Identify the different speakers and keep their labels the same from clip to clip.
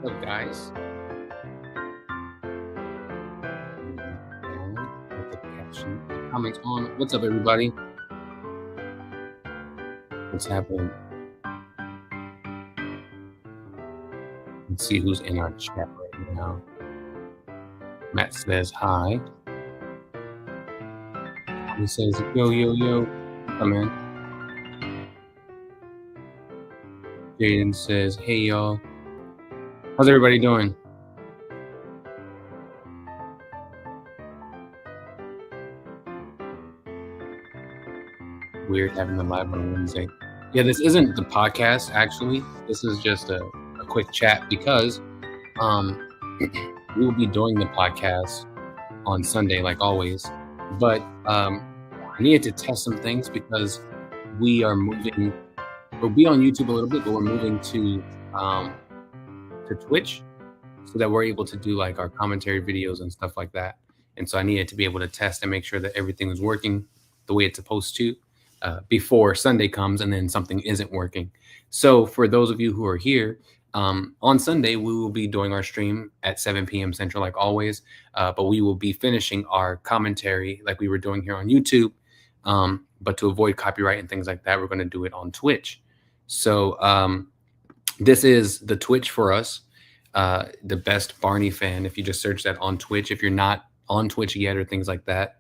Speaker 1: What's up, guys? Down with the caption, the comments on. What's up, everybody? What's happening? Let's see who's in our chat right now. Matt says hi. He says, yo, yo, yo. What's up, man? Jaden says, hey, y'all. How's everybody doing? Weird having the live on Wednesday. Yeah, this isn't the podcast, actually. This is just a quick chat because we will be doing the podcast on Sunday, like always. But I needed to test some things because we are moving. We'll be on YouTube a little bit, but we're moving to Twitch so that we're able to do like our commentary videos and stuff like that. And so I needed to be able to test and make sure that everything was working the way it's supposed to before Sunday comes and then something isn't working. So for those of you who are here, on Sunday, we will be doing our stream at 7 p.m. Central, like always, but we will be finishing our commentary like we were doing here on YouTube. But to avoid copyright and things like that, we're going to do it on Twitch. So this is the Twitch for us, the best Barney fan. If you just search that on Twitch, if you're not on Twitch yet or things like that,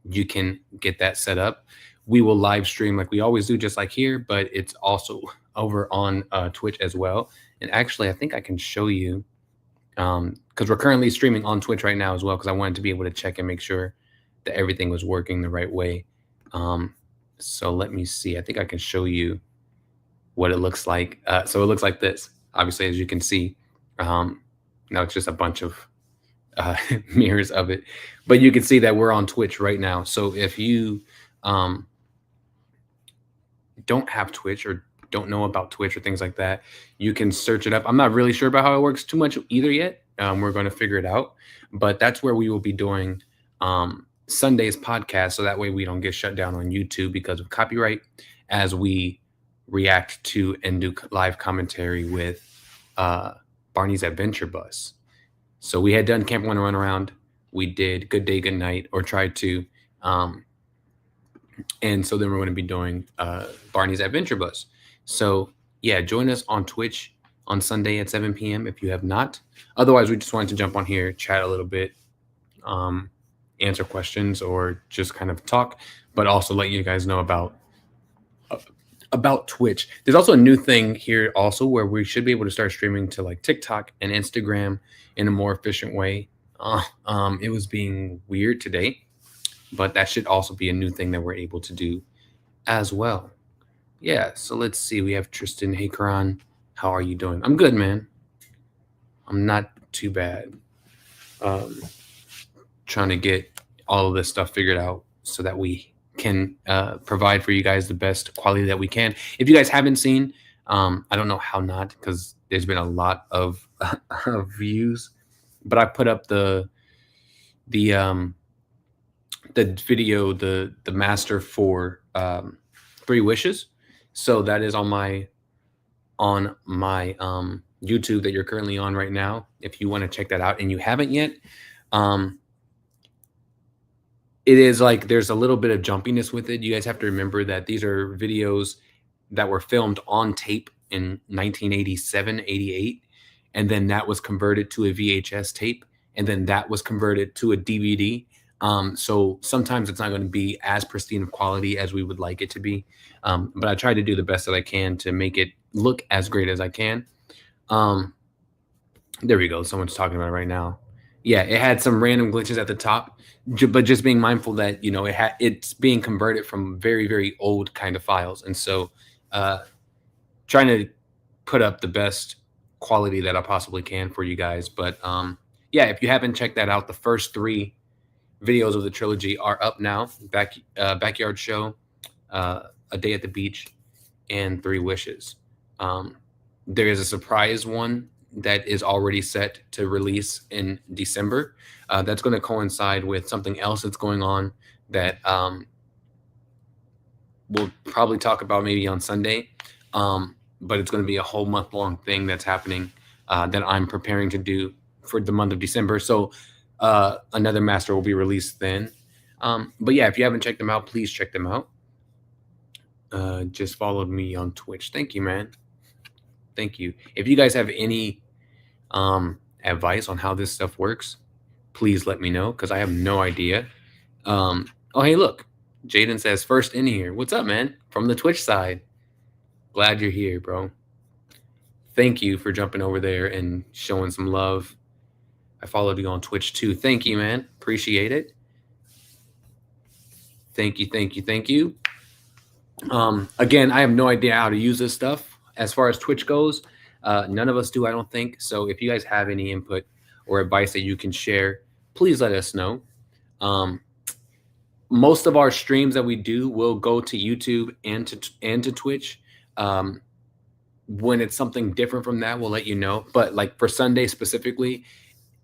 Speaker 1: you can get that set up. We will live stream like we always do, just like here, but it's also over on Twitch as well. And actually, I think I can show you because we're currently streaming on Twitch right now as well, because I wanted to be able to check and make sure that everything was working the right way. So let me see. I think I can show you what it looks like. So it looks like this, obviously, as you can see. Now it's just a bunch of mirrors of it, but you can see that we're on Twitch right now. So if you don't have Twitch or don't know about Twitch or things like that, you can search it up. I'm not really sure about how it works too much either yet. We're going to figure it out, but that's where we will be doing Sunday's podcast. So that way we don't get shut down on YouTube because of copyright, as we react to and do live commentary with Barney's Adventure Bus. So we had done Camp One Run Around. We did Good Day, Good Night, or tried to. And so then we're going to be doing Barney's Adventure Bus. So yeah, join us on Twitch on Sunday at 7 p.m. if you have not. Otherwise, we just wanted to jump on here, chat a little bit, answer questions, or just kind of talk, but also let you guys know about Twitch. There's also a new thing here also where we should be able to start streaming to like TikTok and Instagram in a more efficient way. It was being weird today, but that should also be a new thing that we're able to do as well. Yeah, so let's see. We have Tristan. Hey, Karan. How are you doing? I'm good, man. I'm not too bad. Trying to get all of this stuff figured out so that we can provide for you guys the best quality that we can. If you guys haven't seen, I don't know how not, because there's been a lot of views, but I put up the video, the master for 3 Wishes. So that is on my YouTube that you're currently on right now. If you want to check that out and you haven't yet, it is like there's a little bit of jumpiness with it. You guys have to remember that these are videos that were filmed on tape in 1987, 88, and then that was converted to a VHS tape, and then that was converted to a DVD. So sometimes it's not going to be as pristine of quality as we would like it to be. But I try to do the best that I can to make it look as great as I can. There we go. Someone's talking about it right now. Yeah, it had some random glitches at the top, but just being mindful that, it's being converted from very, very old kind of files. And so trying to put up the best quality that I possibly can for you guys. But yeah, if you haven't checked that out, the first 3 videos of the trilogy are up now. Backyard Show, A Day at the Beach, and 3 Wishes. There is a surprise one that is already set to release in December. That's going to coincide with something else that's going on that we'll probably talk about maybe on Sunday. But it's going to be a whole month-long thing that's happening that I'm preparing to do for the month of December. So another master will be released then. But yeah, if you haven't checked them out, please check them out. Just followed me on Twitch. Thank you, man. Thank you. If you guys have any advice on how this stuff works, please let me know because I have no idea. Oh, hey, look. Jaden says first in here. What's up, man? From the Twitch side. Glad you're here, bro. Thank you for jumping over there and showing some love. I followed you on Twitch too. Thank you, man. Appreciate it. Thank you, thank you, thank you. Again, I have no idea how to use this stuff as far as Twitch goes. None of us do, I don't think. So if you guys have any input or advice that you can share, please let us know. Most of our streams that we do will go to YouTube and to Twitch. When it's something different from that, we'll let you know. But like for Sunday specifically,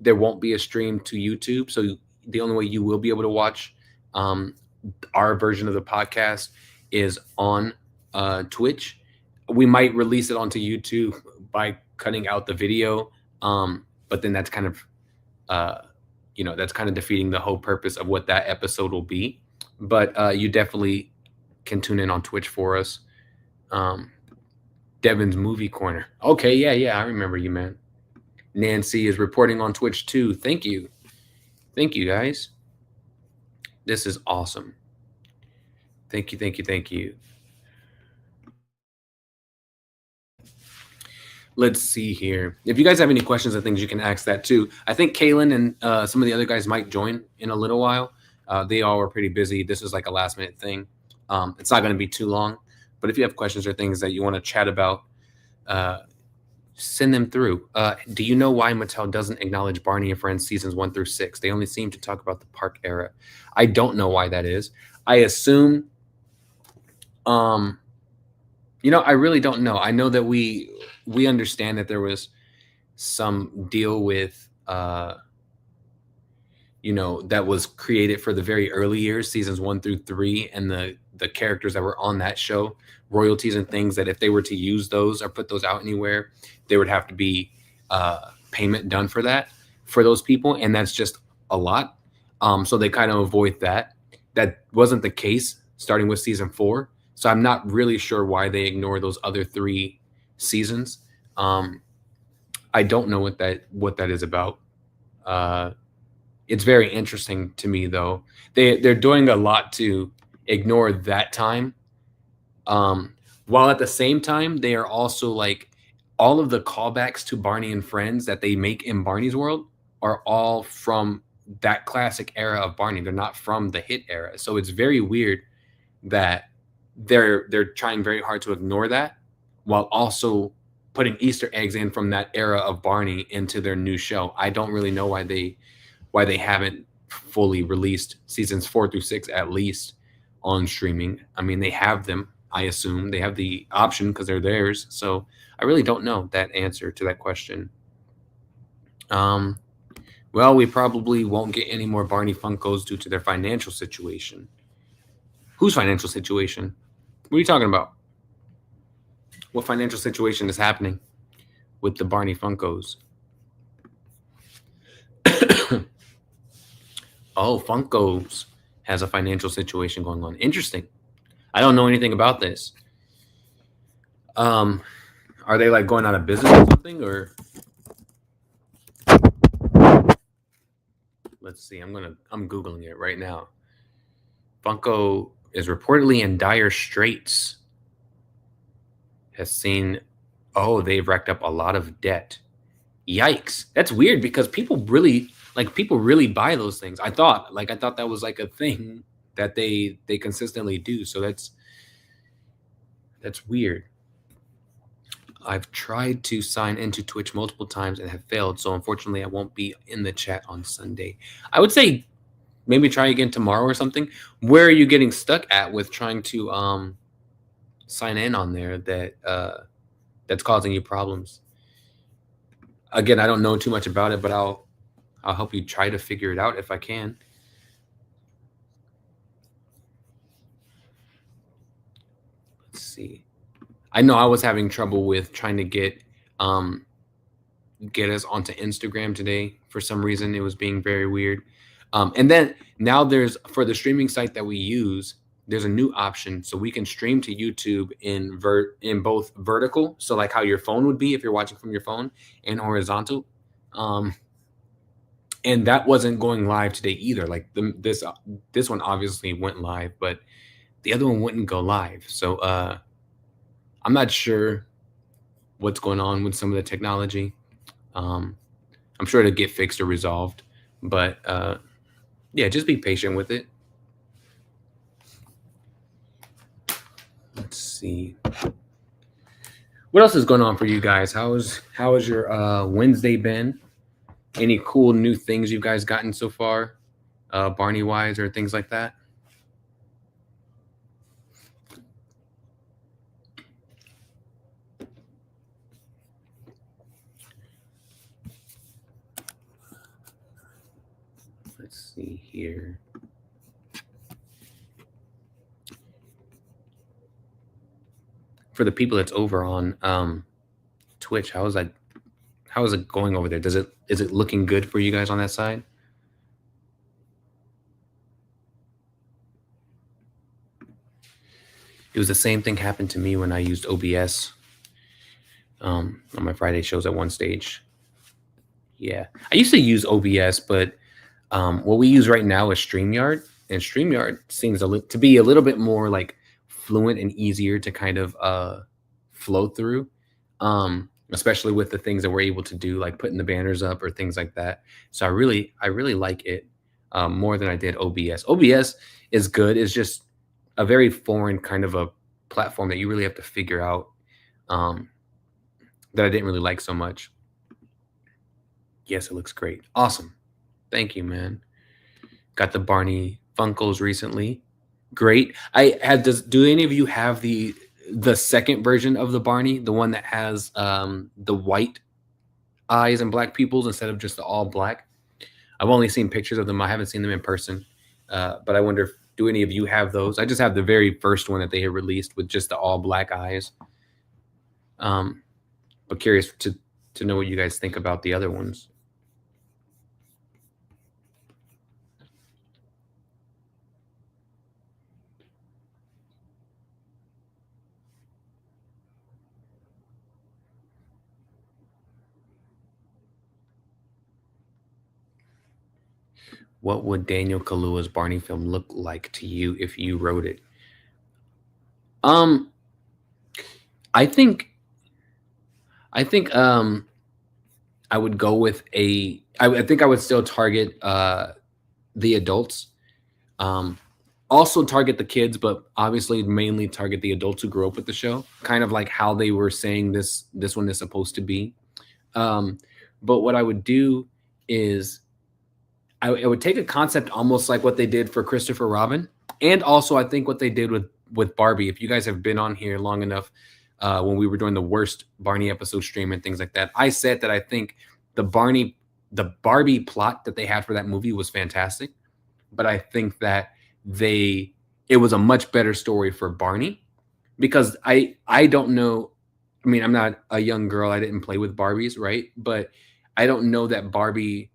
Speaker 1: there won't be a stream to YouTube. So the only way you will be able to watch our version of the podcast is on Twitch. We might release it onto YouTube by cutting out the video, but then that's kind of that's kind of defeating the whole purpose of what that episode will be. But you definitely can tune in on Twitch for us. Devin's Movie Corner. Okay, yeah, I remember you, man. Nancy is reporting on Twitch too. Thank you, guys. This is awesome. Thank you. Let's see here. If you guys have any questions and things, you can ask that too. I think Kaylin and some of the other guys might join in a little while. They all were pretty busy. This is like a last minute thing. It's not going to be too long. But if you have questions or things that you want to chat about, send them through. Do you know why Mattel doesn't acknowledge Barney and Friends seasons 1 through 6? They only seem to talk about the park era. I don't know why that is. I assume, I really don't know. I know that we understand that there was some deal with, that was created for the very early years, seasons 1 through 3, and the characters that were on that show, royalties and things that if they were to use those or put those out anywhere, there would have to be payment done for that for those people. And that's just a lot. So they kind of avoid that. That wasn't the case starting with season 4. So I'm not really sure why they ignore those other 3 seasons. I don't know what that is about. It's very interesting to me, though. They're doing a lot to ignore that time, while at the same time they are also like all of the callbacks to Barney and Friends that they make in Barney's World are all from that classic era of Barney. They're not from the hit era. So it's very weird that they're trying very hard to ignore that while also putting Easter eggs in from that era of Barney into their new show. I don't really know why they haven't fully released seasons 4 through 6 at least on streaming. I mean, they have them. I assume they have the option because they're theirs. So I really don't know that answer to that question. Well, we probably won't get any more Barney Funkos due to their financial situation. Whose financial situation? What are you talking about? What financial situation is happening with the Barney Funkos? Oh, Funkos has a financial situation going on. Interesting. I don't know anything about this. Are they like going out of business or something? Or let's see. I'm Googling it right now. Funko is reportedly in dire straits. They've racked up a lot of debt. Yikes. That's weird because people really buy those things. I thought that was like a thing that they consistently do. So that's weird. I've tried to sign into Twitch multiple times and have failed. So unfortunately, I won't be in the chat on Sunday. I would say maybe try again tomorrow or something. Where are you getting stuck at with trying to sign in on there that's causing you problems? Again, I don't know too much about it, but I'll help you try to figure it out if I can. Let's see. I know I was having trouble with trying to get get us onto Instagram today. For some reason, it was being very weird. And then now there's for the streaming site that we use, there's a new option so we can stream to YouTube in both vertical, so like how your phone would be if you're watching from your phone, and horizontal. Um, and that wasn't going live today either. Like this one obviously went live, but the other one wouldn't go live. So I'm not sure what's going on with some of the technology. Um, I'm sure it'll get fixed or resolved, but yeah, just be patient with it. Let's see. What else is going on for you guys? How has your Wednesday been? Any cool new things you guys gotten so far, Barney wise or things like that? Let's see here. For the people that's over on Twitch, how is it going over there? Is it looking good for you guys on that side? It was the same thing happened to me when I used OBS on my Friday shows at one stage. Yeah, I used to use OBS, but what we use right now is StreamYard, and StreamYard seems to be a little bit more like fluent and easier to kind of flow through, especially with the things that we're able to do, like putting the banners up or things like that. So I really like it more than I did OBS. OBS is good. It's just a very foreign kind of a platform that you really have to figure out, um, that I didn't really like so much. Yes, it looks great. Awesome. Thank you, man. Got the Barney Funkos recently. Great. I had does do any of you have the second version of the Barney, the one that has the white eyes and black pupils instead of just the all black? I've only seen pictures of them. I haven't seen them in person. But I wonder if do any of you have those? I just have the very first one that they had released with just the all black eyes. Um, but curious to know what you guys think about the other ones. What would Daniel Kaluuya's Barney film look like to you if you wrote it? Um, I think I think I would go with I think I would still target the adults. Um, Also target the kids, but obviously mainly target the adults who grew up with the show. Kind of like how they were saying this one is supposed to be. Um, but what I would do is I would take a concept almost like what they did for Christopher Robin, and also I think what they did with Barbie. If you guys have been on here long enough, when we were doing the worst Barney episode stream and things like that, I said that I think the Barbie plot that they had for that movie was fantastic, but I think that it was a much better story for Barney because I don't know. I mean, I'm not a young girl. I didn't play with Barbies, right? But I don't know that Barbie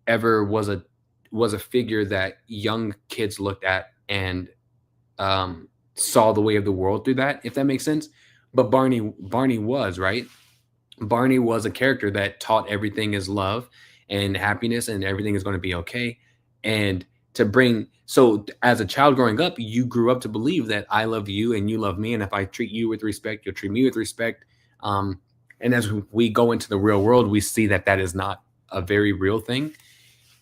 Speaker 1: ever was a figure that young kids looked at and saw the way of the world through that, if that makes sense. But Barney was right. Barney was a character that taught everything is love and happiness, and everything is going to be okay. And to bring so as a child growing up, you grew up to believe that I love you and you love me, and if I treat you with respect, you'll treat me with respect. Um, and as we go into the real world, we see that that is not a very real thing.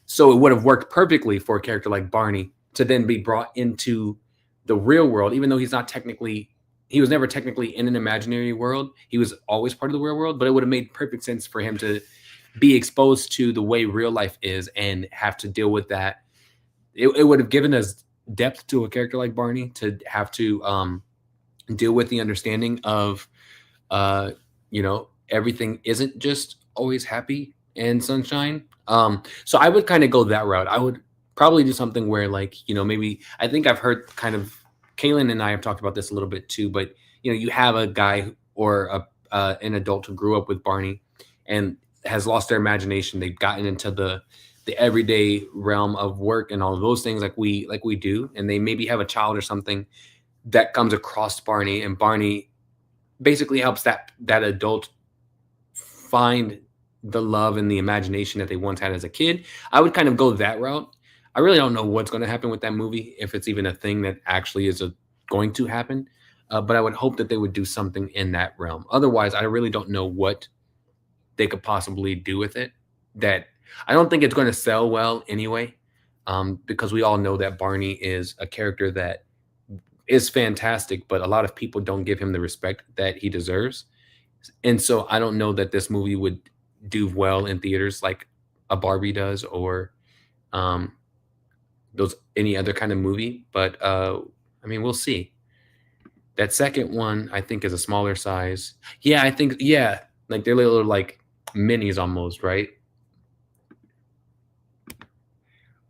Speaker 1: So it would have worked perfectly for a character like Barney to then be brought into the real world, even though he was never technically in an imaginary world. He was always part of the real world, but it would have made perfect sense for him to be exposed to the way real life is and have to deal with that. It would have given us depth to a character like Barney to have to deal with the understanding of, uh, everything isn't just always happy and sunshine. So I would kind of go that route. I would probably do something where, like, maybe I think I've heard kind of Kaylin and I have talked about this a little bit too, but you have a guy or an adult who grew up with Barney, and has lost their imagination. They've gotten into the everyday realm of work and all of those things like we do, and they maybe have a child or something that comes across Barney, and Barney basically helps that adult find the love and the imagination that they once had as a kid. I would kind of go that route. I really don't know what's going to happen with that movie, if it's even a thing that actually is going to happen. But I would hope that they would do something in that realm. Otherwise, I really don't know what they could possibly do with it. That I don't think it's going to sell well anyway, because we all know that Barney is a character that is fantastic, but a lot of people don't give him the respect that he deserves. And so I don't know that this movie would do well in theaters like a Barbie does, or um, those any other kind of movie. But I mean, we'll see. That second one, I think, is a smaller size. Yeah, I think, yeah, like they're little like minis almost, right?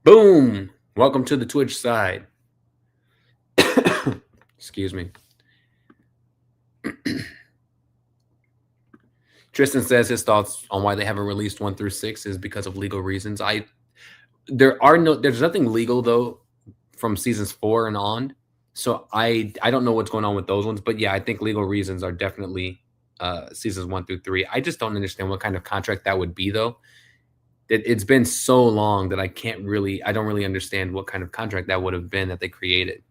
Speaker 1: Boom! Welcome to the Twitch side. Excuse me. Tristan says his thoughts on why they haven't released 1 through 6 is because of legal reasons. There's nothing legal though from seasons 4 and on. So I don't know what's going on with those ones, but yeah, I think legal reasons are definitely seasons 1 through 3. I just don't understand what kind of contract that would be though. It's been so long that I don't really understand what kind of contract that would have been that they created,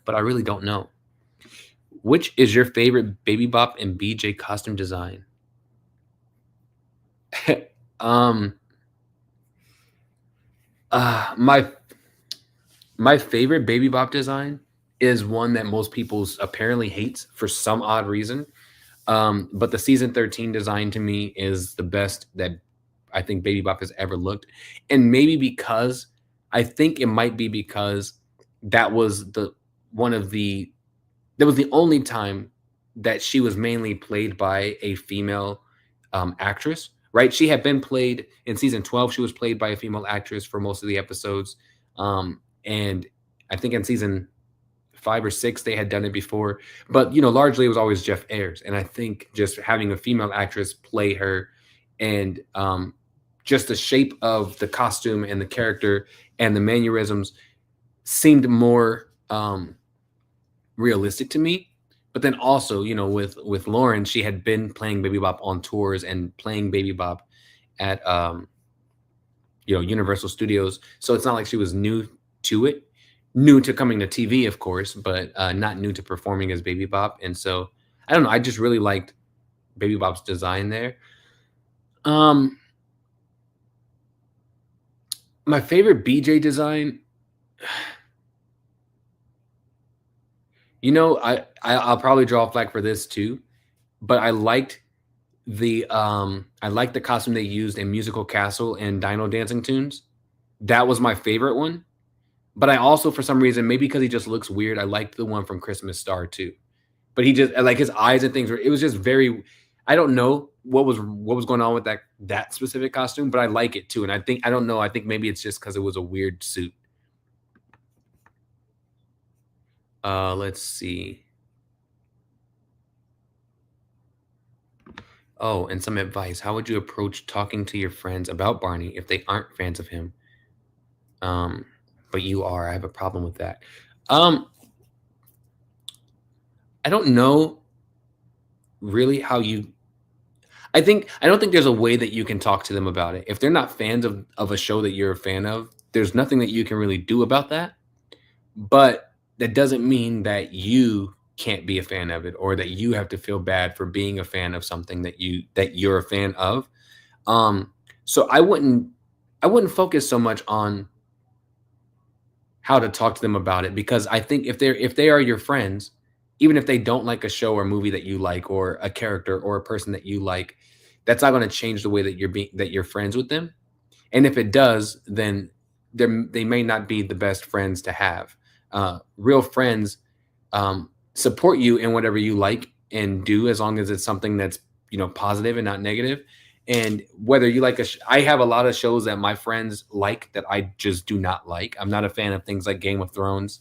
Speaker 1: but I really don't know. Which is your favorite Baby Bop and BJ costume design? um my favorite Baby Bop design is one that most people apparently hates for some odd reason. But the season 13 design to me is the best that I think Baby Bop has ever looked. And maybe because I think it might be because that was the one of the that was the only time that she was mainly played by a female actress, right? She had been played in season 12. She was played by a female actress for most of the episodes. And I think in season 5 or 6, they had done it before. But, largely it was always Jeff Ayres. And I think just having a female actress play her and just the shape of the costume and the character and the mannerisms seemed more realistic to me. But then also, with Lauren, she had been playing Baby Bop on tours and playing Baby Bop at Universal Studios. So it's not like she was new to it, new to coming to TV, of course, but not new to performing as Baby Bop. And so I don't know. I just really liked Baby Bop's design there. My favorite BJ design. I'll probably draw a flag for this too, but I liked the costume they used in Musical Castle and Dino Dancing Tunes. That was my favorite one. But I also, for some reason, maybe because he just looks weird, I liked the one from Christmas Star too. But he just like his eyes and things it was just very. I don't know what was going on with that specific costume, but I like it too. And I don't know. I think maybe it's just because it was a weird suit. Let's see. Oh, and some advice. How would you approach talking to your friends about Barney if they aren't fans of him? But you are. I have a problem with that. I don't know really how you. I don't think there's a way that you can talk to them about it. If they're not fans of a show that you're a fan of, there's nothing that you can really do about that. But that doesn't mean that you can't be a fan of it, or that you have to feel bad for being a fan of something that you're a fan of. So I wouldn't focus so much on how to talk to them about it, because I think if they are your friends, even if they don't like a show or movie that you like, or a character or a person that you like, that's not going to change the way that you're friends with them. And if it does, then they may not be the best friends to have. Real friends support you in whatever you like and do, as long as it's something that's positive and not negative. And whether you like I have a lot of shows that my friends like that I just do not like. I'm not a fan of things like Game of Thrones,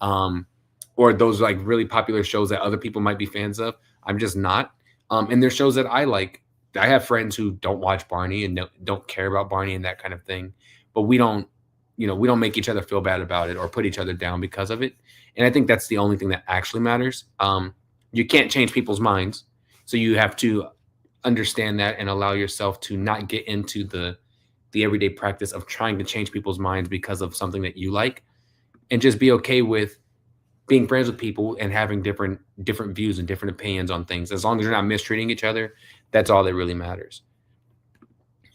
Speaker 1: or those like really popular shows that other people might be fans of. I'm just not. And there's shows that I like I have friends who don't watch Barney and don't care about Barney and that kind of thing, but we don't, we don't make each other feel bad about it or put each other down because of it. And I think that's the only thing that actually matters. You can't change people's minds, so you have to understand that and allow yourself to not get into the everyday practice of trying to change people's minds because of something that you like, and just be okay with being friends with people and having different views and different opinions on things. As long as you're not mistreating each other, that's all that really matters.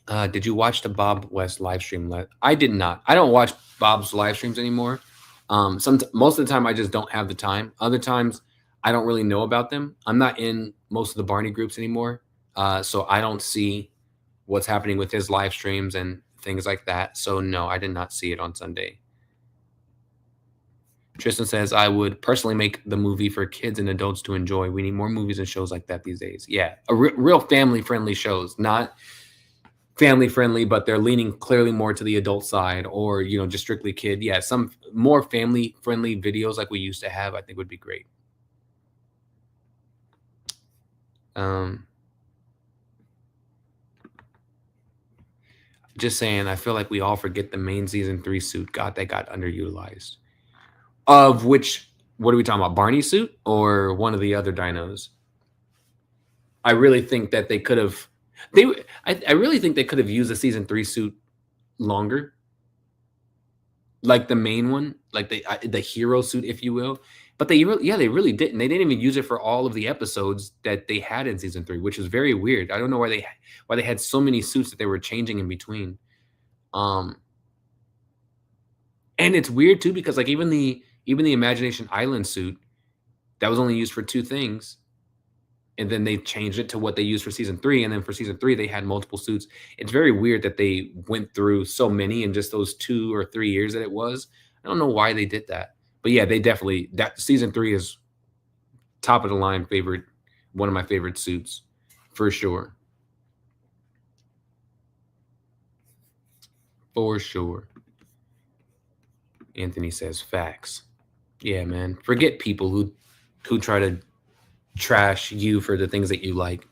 Speaker 1: Did you watch the Bob West live stream? I did not. I don't watch Bob's live streams anymore. Most of the time, I just don't have the time. Other times, I don't really know about them. I'm not in most of the Barney groups anymore, so I don't see what's happening with his live streams and things like that. So no, I did not see it on Sunday. Tristan says, I would personally make the movie for kids and adults to enjoy. We need more movies and shows like that these days. Yeah, real family-friendly shows, not family-friendly, but they're leaning clearly more to the adult side, or, just strictly kid. Yeah, some more family-friendly videos like we used to have, I think would be great. Just saying, I feel like we all forget the main season 3 suit. God, that got underutilized. Of which, what are we talking about? Barney suit or one of the other dinos? I really think that they could have. I really think they could have used the season 3 suit longer, like the main one, like the hero suit, if you will. But they really didn't. They didn't even use it for all of the episodes that they had in season 3, which is very weird. I don't know why they had so many suits that they were changing in between. And it's weird too, because like even the Imagination Island suit that was only used for 2 things, and then they changed it to what they used for season 3, and then for season 3 they had multiple suits. It's very weird that they went through so many in just those 2 or 3 years that it was. I don't know why they did that, but yeah, they definitely, that season 3 is top of the line favorite, one of my favorite suits for sure. For sure. Anthony says facts. Yeah, man. Forget people who try to trash you for the things that you like.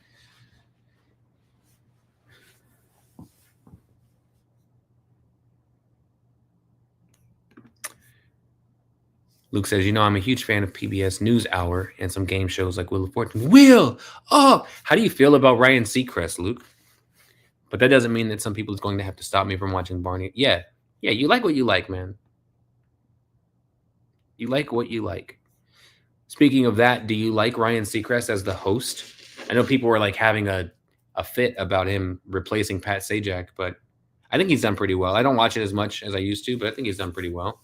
Speaker 1: Luke says, I'm a huge fan of PBS NewsHour and some game shows like Wheel of Fortune. Oh, how do you feel about Ryan Seacrest, Luke? But that doesn't mean that some people is going to have to stop me from watching Barney. Yeah, you like what you like, man. You like what you like. Speaking of that, do you like Ryan Seacrest as the host? I know people were like having a fit about him replacing Pat Sajak, but I think he's done pretty well. I don't watch it as much as I used to, but I think he's done pretty well.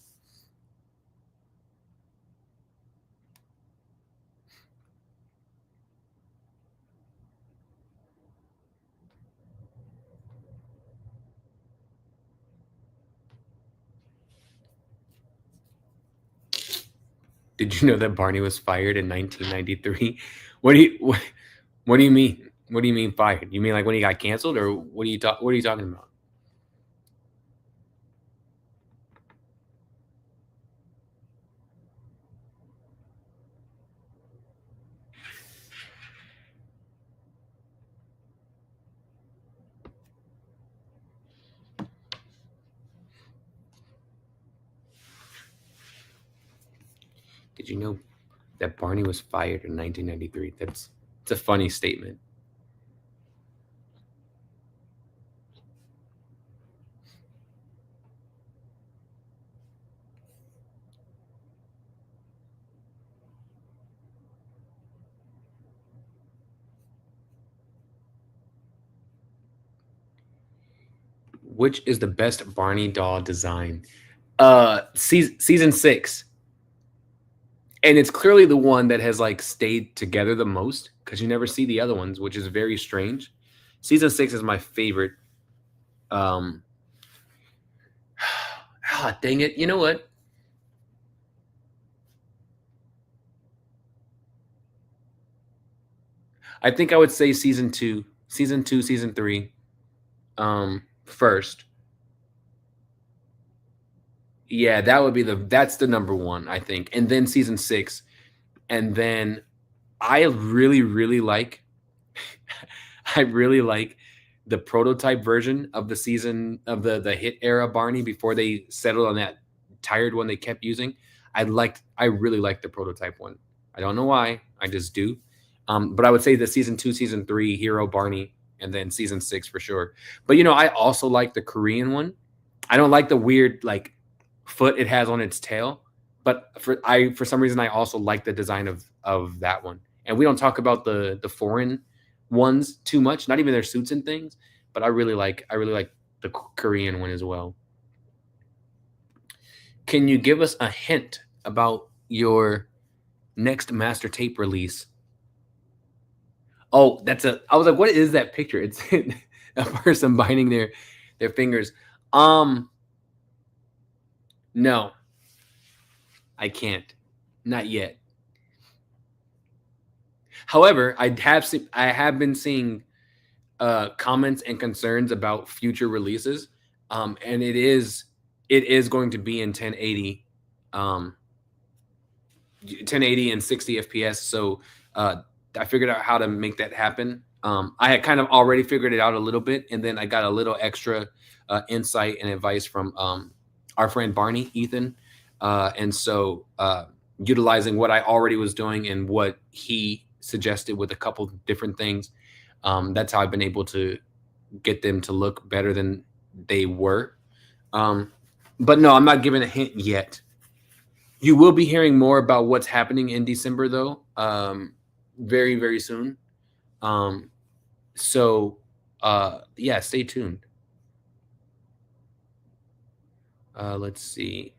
Speaker 1: Did you know that Barney was fired in 1993? What do you mean? What do you mean fired? You mean like when he got canceled, or what are you talking about? Did you know that Barney was fired in 1993? It's a funny statement. Which is the best Barney doll design? Season 6. And it's clearly the one that has like stayed together the most, because you never see the other ones, which is very strange. Season 6 is my favorite. Dang it. You know what? I think I would say season 2, season 3, first. Yeah, that's the number one, I think. And then season 6. And then I really, really like I really like the prototype version of the season of the hit era Barney before they settled on that tired one they kept using. I really like the prototype one. I don't know why, I just do. But I would say the season 2, season 3 hero Barney, and then season 6 for sure. But I also like the Korean one. I don't like the weird like foot it has on its tail, but for some reason I also like the design of that one. And we don't talk about the foreign ones too much, not even their suits and things, but I really like the Korean one as well. Can you give us a hint about your next master tape release? Oh, I was like, what is that picture? It's a person binding their fingers. Um, no, I can't. Not yet. However, I have been seeing comments and concerns about future releases, and it is going to be in 1080, 1080 and 60 FPS. So I figured out how to make that happen. I had kind of already figured it out a little bit, and then I got a little extra insight and advice from our friend Barney, Ethan, and so utilizing what I already was doing and what he suggested with a couple different things. That's how I've been able to get them to look better than they were. But no, I'm not giving a hint yet. You will be hearing more about what's happening in December, though, very, very soon. Um, so, yeah, stay tuned. Let's see.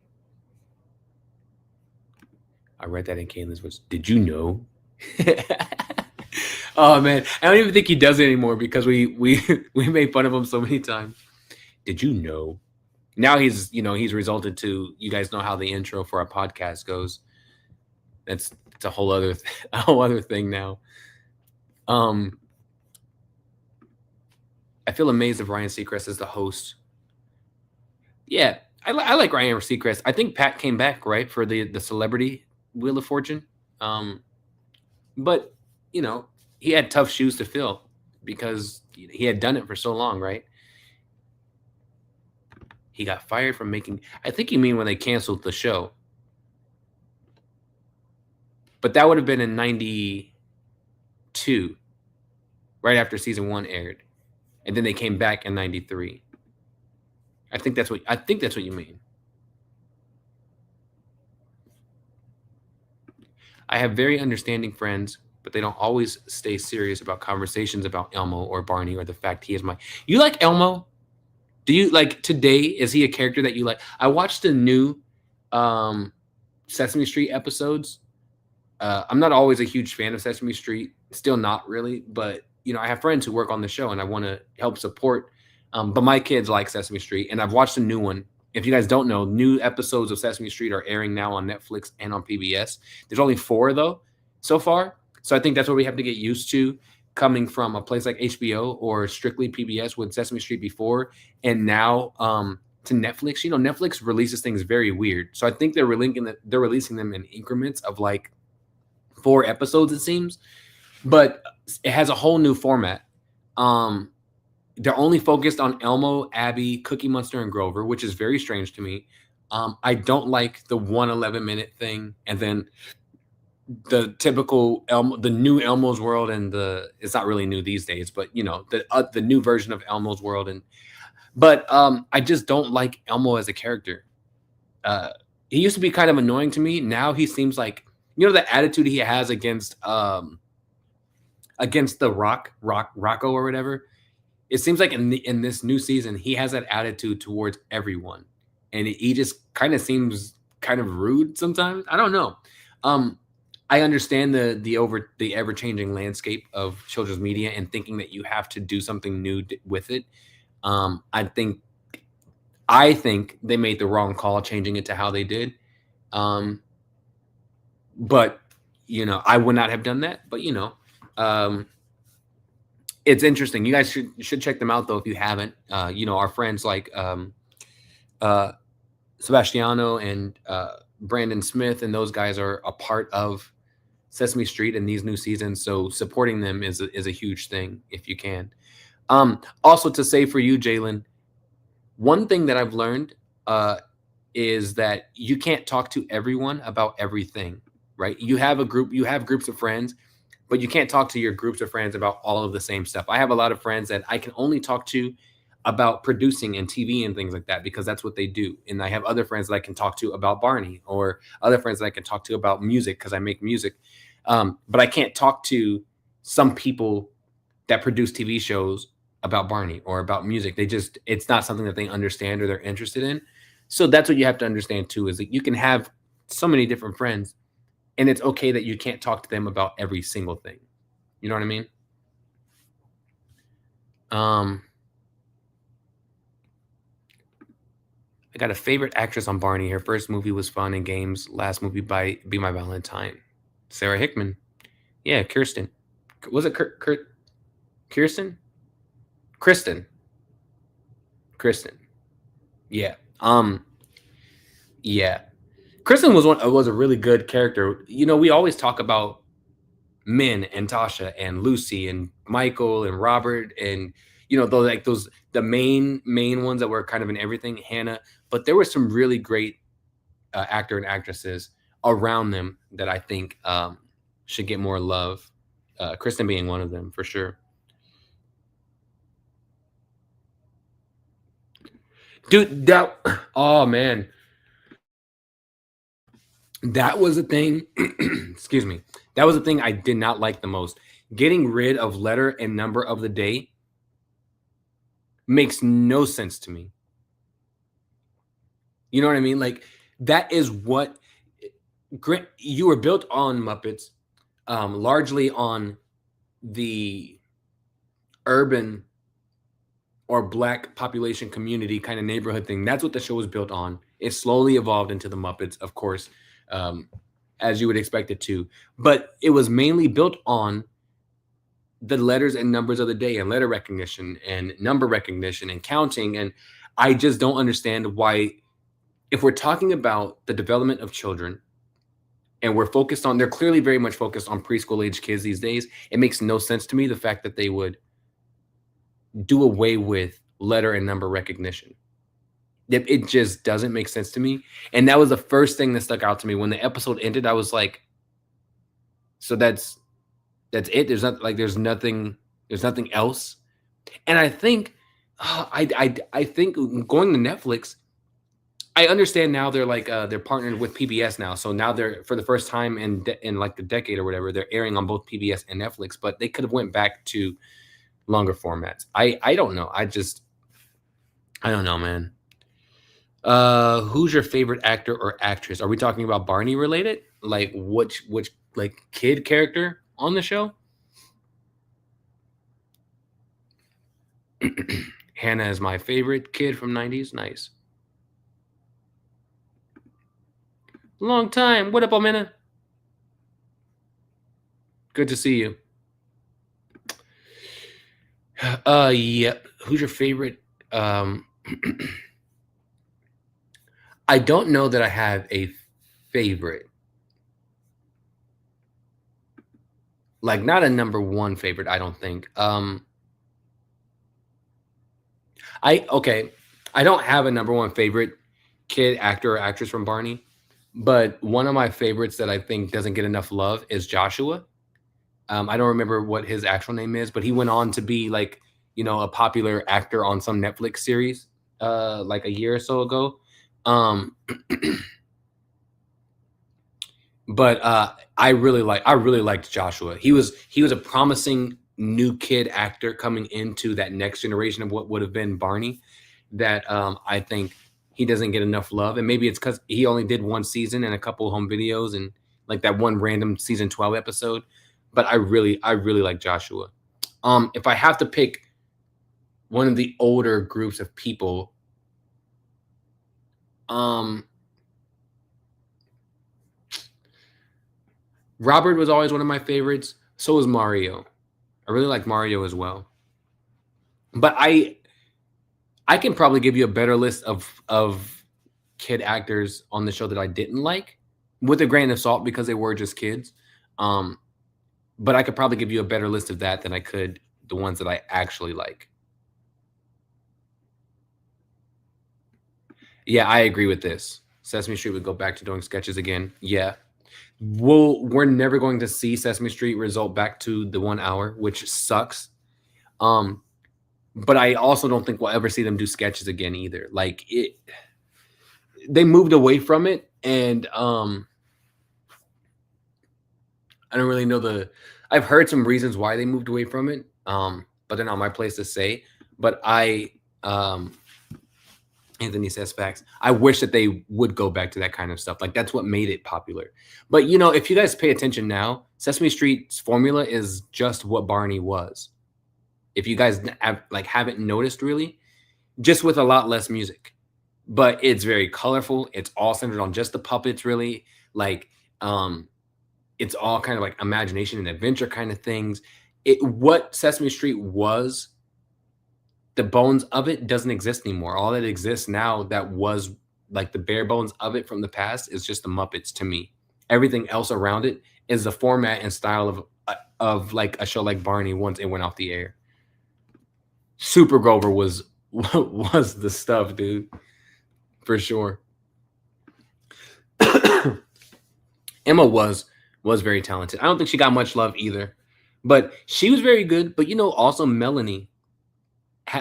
Speaker 1: I read that in Kaylin's words. Did you know? Oh man, I don't even think he does it anymore because we made fun of him so many times. Did you know? Now he's resulted to, you guys know how the intro for our podcast goes. It's a whole other a whole other thing now. Um, I feel amazed if Ryan Seacrest is the host. Yeah, I like Ryan Seacrest. I think Pat came back right for the celebrity Wheel of Fortune. Um, but he had tough shoes to fill because he had done it for so long, right? He got fired from making. I think you mean when they canceled the show, but that would have been in '92, right after season 1 aired, and then they came back in '93. I think that's what you mean. I have very understanding friends, but they don't always stay serious about conversations about Elmo or Barney or the fact he is my. You like Elmo? Do you like today? Is he a character that you like? I watched the new Sesame Street episodes. I'm not always a huge fan of Sesame Street, still not really, but I have friends who work on the show and I want to help support. But my kids like Sesame Street, and I've watched a new one. If you guys don't know, new episodes of Sesame Street are airing now on Netflix and on PBS. There's only 4 though so far, so I think that's what we have to get used to, coming from a place like HBO or strictly PBS with Sesame Street before, and now to Netflix. Netflix releases things very weird, so I think they're releasing them in increments of like 4 episodes, it seems, but it has a whole new format. They're only focused on Elmo, Abby, Cookie Monster, and Grover, which is very strange to me. I don't like the 1 11-minute thing, and then the typical Elmo, the new Elmo's World, and it's not really new these days, but the new version of Elmo's World, but I just don't like Elmo as a character. He used to be kind of annoying to me. Now he seems like the attitude he has against the Rocco or whatever. It seems like in this new season, he has that attitude towards everyone, and he just kind of seems kind of rude sometimes. I don't know. I understand the ever changing landscape of children's media and thinking that you have to do something new with it. I think they made the wrong call changing it to how they did. But I would not have done that. But it's interesting. You guys should check them out though if you haven't. Our friends like Sebastiano and Brandon Smith and those guys are a part of Sesame Street in these new seasons. So supporting them is a huge thing if you can. Also to say for you, Jalen, one thing that I've learned uh, is that you can't talk to everyone about everything, right? You have groups of friends, but you can't talk to your groups of friends about all of the same stuff. I have a lot of friends that I can only talk to about producing and TV and things like that because that's what they do. And I have other friends that I can talk to about Barney, or other friends that I can talk to about music because I make music. But I can't talk to some people that produce TV shows about Barney or about music. It's not something that they understand or they're interested in. So that's what you have to understand too, is that you can have so many different friends, and it's okay that you can't talk to them about every single thing. You know what I mean? Um, I got a favorite actress on Barney. Her first movie was Fun and Games. Last movie by Be My Valentine. Sarah Hickman. Yeah, Kirsten. Was it Kirsten? Kristen. Kristen. Yeah. Yeah. Kristen was a really good character. You know, we always talk about Min and Tasha and Lucy and Michael and Robert and those the main ones that were kind of in everything, Hannah, but there were some really great actor and actresses around them that I think should get more love. Kristen being one of them for sure. Dude, that oh man, that was the thing. Excuse me. That was the thing I did not like the most. Getting rid of letter and number of the day makes no sense to me. You know what I mean? Like that is what you were built on Muppets, largely on the urban or black population community kind of neighborhood thing. That's what the show was built on. It slowly evolved into the Muppets, of course, um, as you would expect it to. But it was mainly built on the letters and numbers of the day and letter recognition and number recognition and counting. And I just don't understand why, if we're talking about the development of children and they're clearly very much focused on preschool age kids these days. It makes no sense to me, the fact that they would do away with letter and number recognition. It just doesn't make sense to me. And that was the first thing that stuck out to me when the episode ended. I was like, so that's it. There's nothing else. And I think I think going to Netflix, I understand now they're partnered with PBS now. So now they're, for the first time in like the decade or whatever, they're airing on both PBS and Netflix, but they could have went back to longer formats. I don't know. I don't know, man. Who's your favorite actor or actress? Are we talking about Barney related? Like which like kid character on the show? Hannah is my favorite kid from 90s. Nice. Long time. What up, Amina? Good to see you. Yeah. Who's your favorite? I don't know that I have a favorite. Like not a number one favorite, I don't think. I don't have a number one favorite kid actor or actress from Barney, but one of my favorites that I think doesn't get enough love is Joshua. I don't remember what his actual name is, but he went on to be like, a popular actor on some Netflix series like a year or so ago. But I really liked Joshua. He was a promising new kid actor coming into that next generation of what would have been Barney, that I think he doesn't get enough love. And maybe it's because he only did one season and a couple home videos and like that one random season 12 episode. But I really like Joshua. If I have to pick one of the older groups of people, Robert was always one of my favorites. So was Mario. I really like Mario as well. But I can probably give you a better list of kid actors on the show that I didn't like, with a grain of salt because they were just kids. Um, but I could probably give you a better list of that than I could the ones that I actually like. Yeah, I agree with this. Sesame Street would go back to doing sketches again. Yeah. We're never going to see Sesame Street result back to the 1 hour, which sucks. Um, but I also don't think we'll ever see them do sketches again either. Like they moved away from it, and I don't really know I've heard some reasons why they moved away from it. But they're not my place to say. But Anthony says facts. I wish that they would go back to that kind of stuff. Like that's what made it popular. But if you guys pay attention now, Sesame Street's formula is just what Barney was. If you guys haven't noticed really, just with a lot less music. But it's very colorful. It's all centered on just the puppets, really. Like it's all kind of like imagination and adventure kind of things. What Sesame Street was, the bones of it doesn't exist anymore. All that exists now that was like the bare bones of it from the past is just the Muppets to me. Everything else around it is the format and style of like a show like Barney once it went off the air. Super Grover was the stuff, dude. For sure. Emma was very talented. I don't think she got much love either, but she was very good. But also Melanie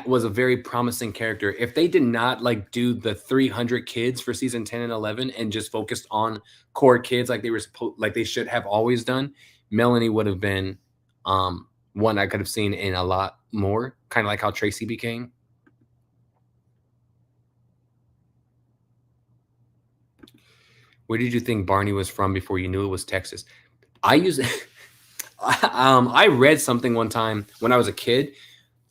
Speaker 1: was a very promising character. If they did not do the 300 kids for season 10 and 11 and just focused on core kids like they should have always done, Melanie would have been one I could have seen in a lot more, kind of like how Tracy became. Where did you think Barney was from before you knew it was Texas? I read something one time when I was a kid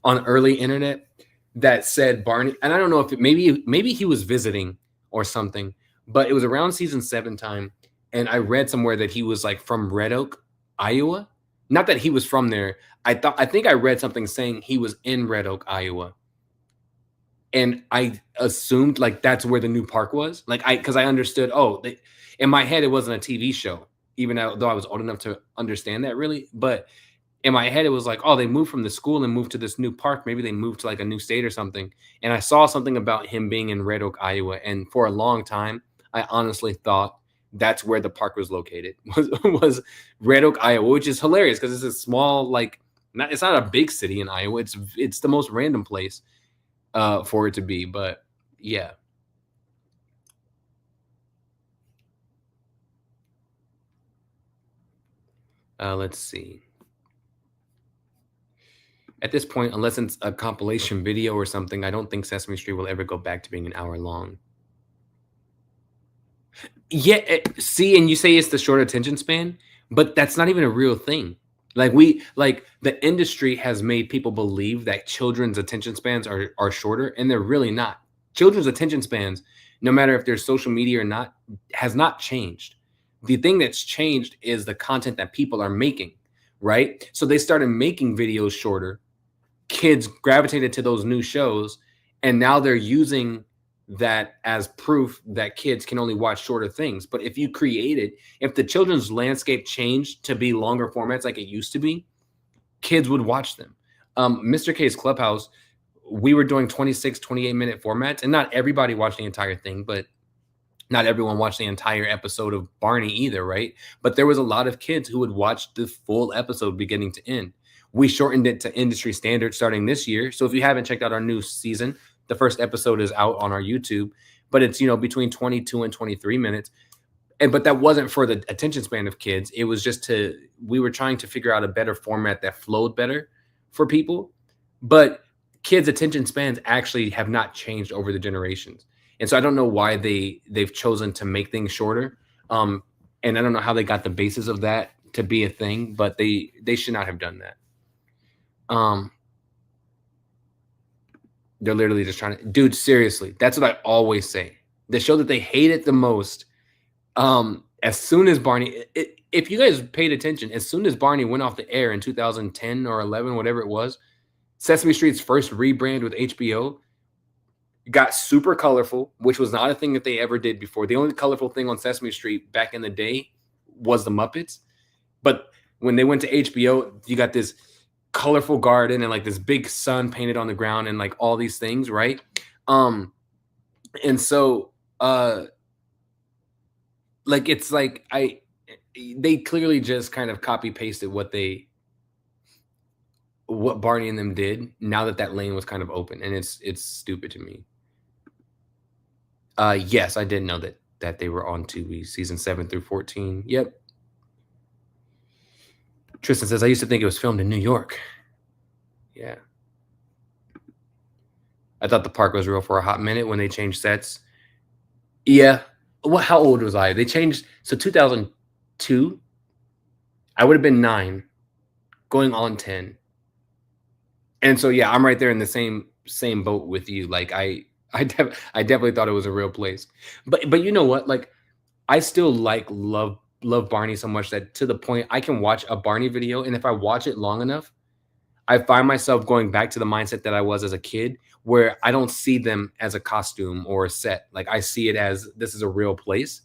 Speaker 1: on early internet that said Barney, and I don't know if maybe he was visiting or something, but it was around season 7 time, and I read somewhere that he was from Red Oak, Iowa. Not that he was from there. I think I read something saying he was in Red Oak, Iowa. And I assumed that's where the new park was. Because I understood, in my head, it wasn't a TV show, even though I was old enough to understand that really. But in my head, it was they moved from the school and moved to this new park. Maybe they moved to a new state or something. And I saw something about him being in Red Oak, Iowa. And for a long time, I honestly thought that's where the park was located, was Red Oak, Iowa, which is hilarious because it's a small, it's not a big city in Iowa. It's the most random place for it to be. But yeah. Let's see. At this point, unless it's a compilation video or something, I don't think Sesame Street will ever go back to being an hour long. Yeah, see, and you say it's the short attention span, but that's not even a real thing. The industry has made people believe that children's attention spans are shorter, and they're really not. Children's attention spans, no matter if there's social media or not, has not changed. The thing that's changed is the content that people are making, right? So they started making videos shorter. Kids gravitated to those new shows, and now they're using that as proof that kids can only watch shorter things. But if the children's landscape changed to be longer formats like it used to be, kids would watch them. Mr. K's Clubhouse, we were doing 26, 28-minute formats, and not everybody watched the entire thing, but not everyone watched the entire episode of Barney either, right? But there was a lot of kids who would watch the full episode beginning to end. We shortened it to industry standards starting this year. So if you haven't checked out our new season, the first episode is out on our YouTube, but it's, between 22 and 23 minutes. But that wasn't for the attention span of kids. It was just we were trying to figure out a better format that flowed better for people. But kids' attention spans actually have not changed over the generations. And so I don't know why they've chosen to make things shorter. And I don't know how they got the basis of that to be a thing, but they should not have done that. They're literally just trying to, dude, seriously, that's what I always say. The show that they hated the most, as soon as Barney, if you guys paid attention, as soon as Barney went off the air in 2010 or 11, whatever it was, Sesame Street's first rebrand with HBO got super colorful, which was not a thing that they ever did before. The only colorful thing on Sesame Street back in the day was the Muppets. But when they went to HBO, you got this colorful garden and like this big sun painted on the ground and like all these things, right? Um, and so like it's like they clearly just kind of copy pasted what Barney and them did now that that lane was kind of open, and it's stupid to me. Yes, I did know that they were on Tubi, season 7 through 14. Yep. Tristan says I used to think it was filmed in New York. Yeah. I thought the park was real for a hot minute when they changed sets. Yeah. What? How old was I? They changed. So 2002. I would have been 9, going on 10. And so yeah, I'm right there in the same boat with you. Like I definitely thought it was a real place. But you know what? Like I still love Barney so much that to the point I can watch a Barney video, and if I watch it long enough, I find myself going back to the mindset that I was as a kid, where I don't see them as a costume or a set. Like I see it as this is a real place.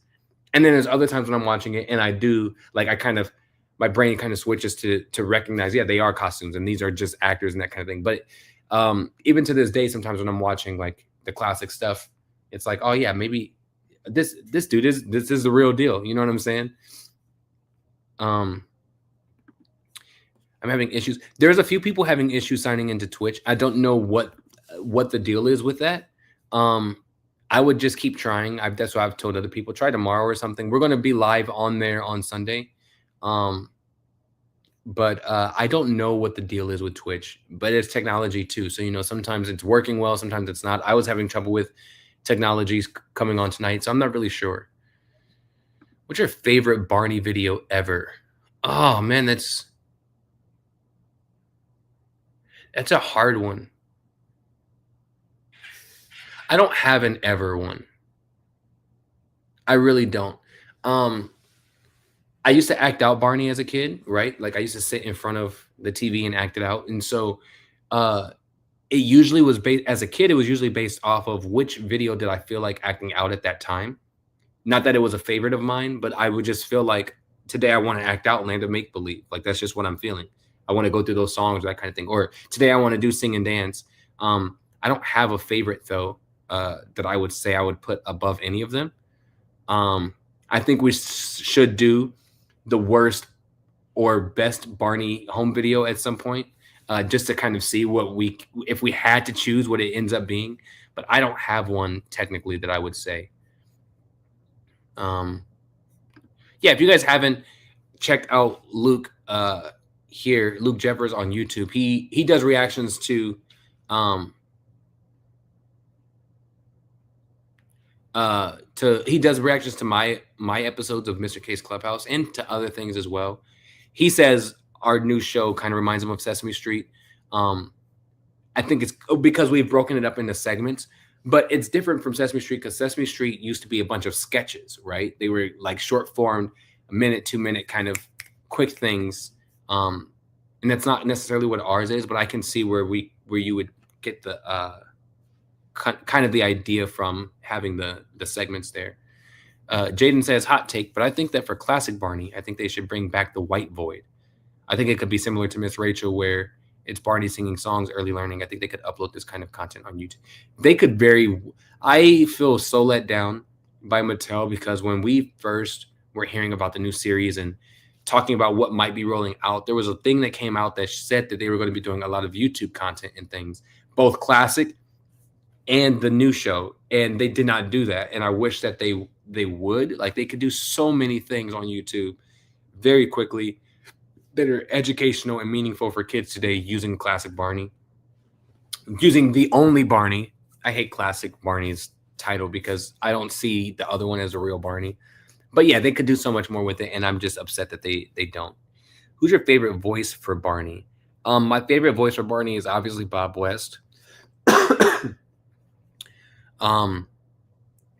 Speaker 1: And then there's other times when I'm watching it and I do like I kind of my brain kind of switches to recognize, yeah, they are costumes and these are just actors and that kind of thing. But even to this day, sometimes when I'm watching like the classic stuff, it's like, oh yeah, maybe this dude is the real deal. You know what I'm saying? Um, I'm having issues. There's a few people having issues signing into Twitch. I don't know what the deal is with that. I would just keep trying. That's what I've told other people. Try tomorrow or something. We're going to be live on there on Sunday. But I don't know what the deal is with Twitch, but it's technology too. So, you know, sometimes it's working well, sometimes it's not. I was having trouble with technologies coming on tonight, so I'm not really sure. What's your favorite Barney video ever? Oh man, that's a hard one. I don't have an ever one. I really don't. Um, I used to act out Barney as a kid, right? Like I used to sit in front of the TV and act it out. And so uh it usually was based as a kid, it was usually based off of which video did I feel like acting out at that time. Not that it was a favorite of mine, but I would just feel like today I want to act out Land of Make Believe. Like that's just what I'm feeling. I want to go through those songs, that kind of thing. Or today I want to do sing and dance. I don't have a favorite though, that I would say I would put above any of them. I think we should do the worst or best Barney home video at some point, just to kind of see if we had to choose what it ends up being. But I don't have one technically that I would say. Yeah, if you guys haven't checked out Luke here, Luke Jeffers on YouTube, he does reactions to he does reactions to my episodes of Mr. K's Clubhouse and to other things as well. He says our new show kind of reminds him of Sesame Street. I think it's because we've broken it up into segments, but it's different from Sesame Street because Sesame Street used to be a bunch of sketches, right? They were like short formed, a minute, 2 minute kind of quick things. And that's not necessarily what ours is, but I can see where you would get the kind of the idea from having the segments there. Jaden says hot take, but I think that for classic Barney, I think they should bring back the white void. I think it could be similar to Miss Rachel, where it's Barney singing songs, early learning. I think they could upload this kind of content on YouTube. They could I feel so let down by Mattel because when we first were hearing about the new series and talking about what might be rolling out, there was a thing that came out that said that they were going to be doing a lot of YouTube content and things, both classic and the new show, and they did not do that. And I wish that they would. Like they could do so many things on YouTube very quickly that are educational and meaningful for kids today using classic Barney, using the only Barney. I hate classic Barney's title because I don't see the other one as a real Barney. But yeah, they could do so much more with it, and I'm just upset that they don't. Who's your favorite voice for Barney? My favorite voice for Barney is obviously Bob West.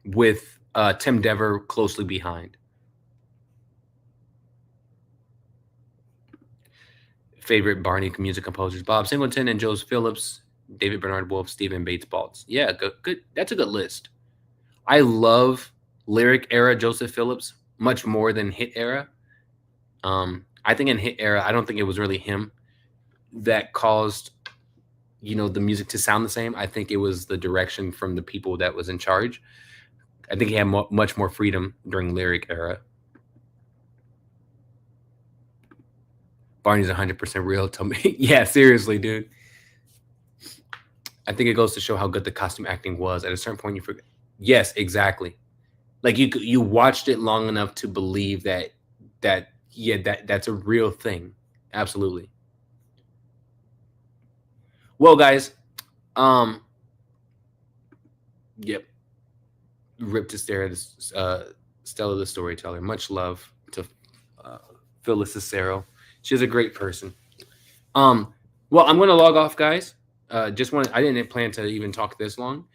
Speaker 1: With Tim Dever closely behind. Favorite Barney music composers: Bob Singleton and Joe Phillips, David Bernard Wolfe, Stephen Bates Baltz. Yeah, good. That's a good list. I love lyric era Joseph Phillips much more than hit era. I I think in hit era, I don't think it was really him that caused, the music to sound the same. I think it was the direction from the people that was in charge. I think he had much more freedom during lyric era. Barney's 100% real. Tell me, yeah, seriously, dude. I think it goes to show how good the costume acting was. At a certain point, you forget. Yes, exactly. Like you watched it long enough to believe that's a real thing. Absolutely. Well, guys, um, yep. Rip to Stella the storyteller. Much love to uh, Phyllis Cicero. She's a great person. Um, well, I'm going to log off, guys. I didn't plan to even talk this long.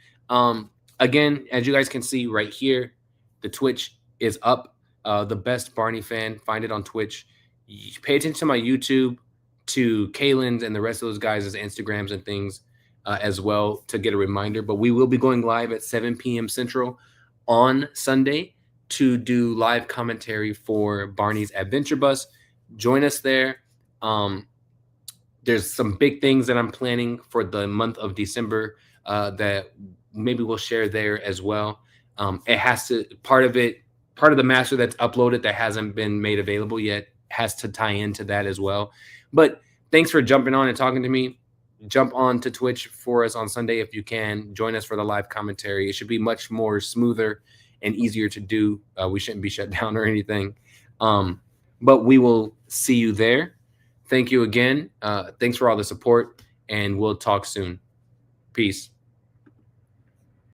Speaker 1: Again, as you guys can see right here, the Twitch is up. The best Barney fan, find it on Twitch. Pay attention to my YouTube, to Kaylin's and the rest of those guys' Instagrams and things as well to get a reminder. But we will be going live at 7 p.m. Central on Sunday to do live commentary for Barney's Adventure Bus. Join us there. There's some big things that I'm planning for the month of December that maybe we'll share there as well. It has to part of the master that's uploaded that hasn't been made available yet has to tie into that as well. But thanks for jumping on and talking to me. Jump on to Twitch for us on Sunday if you can. Join us for the live commentary. It should be much more smoother and easier to do. We shouldn't be shut down or anything. But we will see you there. Thank you again. Thanks for all the support, and we'll talk soon. Peace.